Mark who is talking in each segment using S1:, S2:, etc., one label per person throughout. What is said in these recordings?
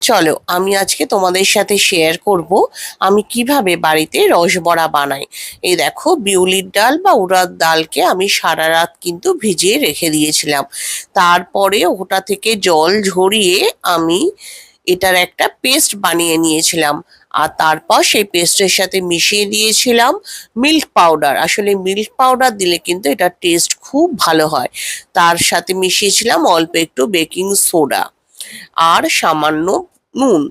S1: চলো আমি আজকে তোমাদের সাথে শেয়ার করব আমি কিভাবে বাড়িতে রসবড়া বানাই। এই দেখো, বিউলির ডাল বা উড়ার ডালকে আমি সারা রাত কিন্তু ভিজিয়ে রেখে দিয়েছিলাম। তারপরে ওটা থেকে জল ঝরিয়ে আমি এটার একটা পেস্ট বানিয়ে নিয়েছিলাম। আর তারপর সেই পেস্টের সাথে মিশিয়ে দিয়েছিলাম মিল্ক পাউডার। আসলে মিল্ক পাউডার দিলে কিন্তু এটার টেস্ট খুব ভালো হয়। তার সাথে মিশিয়েছিলাম অল্প একটু বেকিং সোডা আর সামান্য নুন।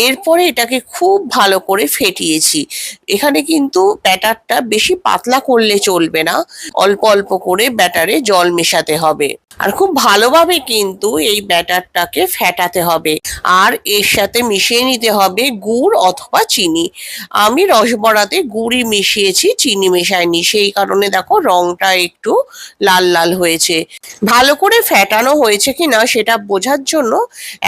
S1: এরপরে এটাকে খুব ভালো করে ফেটিয়েছি। এখানে কিন্তু ব্যাটারটা বেশি পাতলা করলে চলবে না, অল্প অল্প করে ব্যাটারে জল মেশাতে হবে। আর খুব ভালোভাবে কিন্তু এই ব্যাটারটাকে ফেটাতে হবে। আর এর সাথে মিশিয়ে নিতে হবে গুড় অথবা চিনি। আমি রসবড়াতে গুড়ই মিশিয়েছি, চিনি মেশাইনি, সেই কারণে দেখো রংটা একটু লাল লাল হয়েছে। ভালো করে ফেটানো হয়েছে কিনা সেটা বোঝার জন্য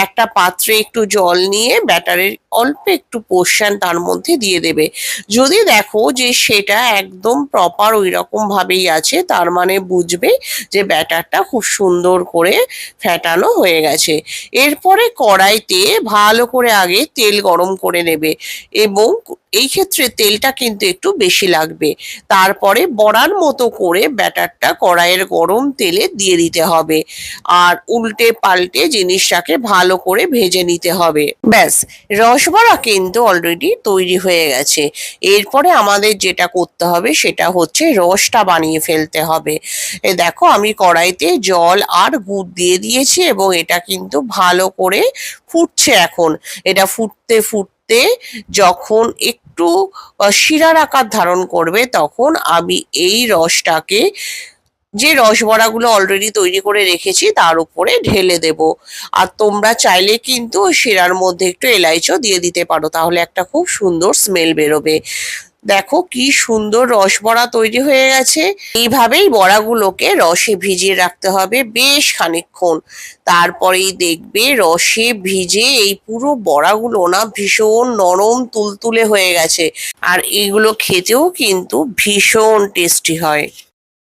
S1: একটা পাত্রে একটু জল নিয়ে ব্যাটারের অল্প একটু পোর্শন তার মধ্যে দিয়ে দেবে। যদি দেখো যে সেটা একদম প্রপার ওই রকম ভাবেই আছে, তার মানে বুঝবে যে ব্যাটারটা খুব সুন্দর করে ফেটানো হয়ে গেছে। এরপরে কড়াইতে ভালো করে আগে তেল গরম করে নেবে, এবং এই ক্ষেত্রে তেলটা কিন্তু একটু বেশি লাগবে। তারপরে বড়ার মতো করে ব্যাটারটা কড়াইয়ের গরম তেলে দিয়ে দিতে হবে, আর উল্টে পাল্টে জিনিসটাকে ভালো করে ভেজে নিতে হবে। ব্যাস, রসবড়া কিন্তু অলরেডি তৈরি হয়ে গেছে। এরপরে আমাদের যেটা করতে হবে সেটা হচ্ছে রসটা বানিয়ে ফেলতে হবে। এ দেখো, আমি কড়াইতে জল আর গুড় দিয়ে দিয়েছি এবং এটা কিন্তু ভালো করে ফুটছে এখন। এটা ফুটতে ফুটতে যখন একটু শিরার আকার ধারণ করবে, তখন আমি এই রসটাকে, যে রসবড়াগুলো অলরেডি তৈরি করে রেখেছি, তার উপরে ঢেলে দেব। আর তোমরা চাইলে কিন্তু শিরার মধ্যে একটু এলাইচও দিয়ে দিতে পারো, তাহলে একটা খুব সুন্দর স্মেল বেরোবে। দেখো কি সুন্দর রসবড়া তৈরি হয়ে গেছে। এইভাবেই বড়াগুলোকে রসে ভিজিয়ে রাখতে হবে বেশ খানিকক্ষণ। তারপরেই দেখবে রসে ভিজে এই পুরো বড়াগুলো না ভীষণ নরম তুলতুলে হয়ে গেছে। আর এগুলো খেতেও কিন্তু ভীষণ টেস্টি হয়।